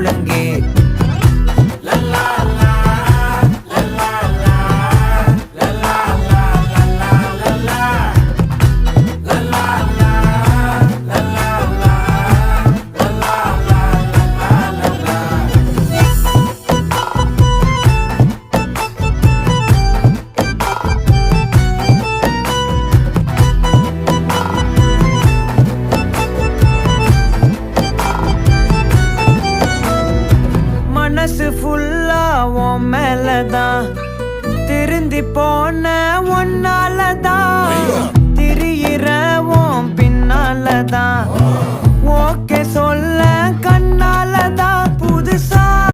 முழங்கே மனசு ஃபுல்லா உன் மேலதான் திருந்தி போன ஒன்னாலதான் திரியிற உன் பின்னாலதான் ஓகே சொல்ல கண்ணாலதான்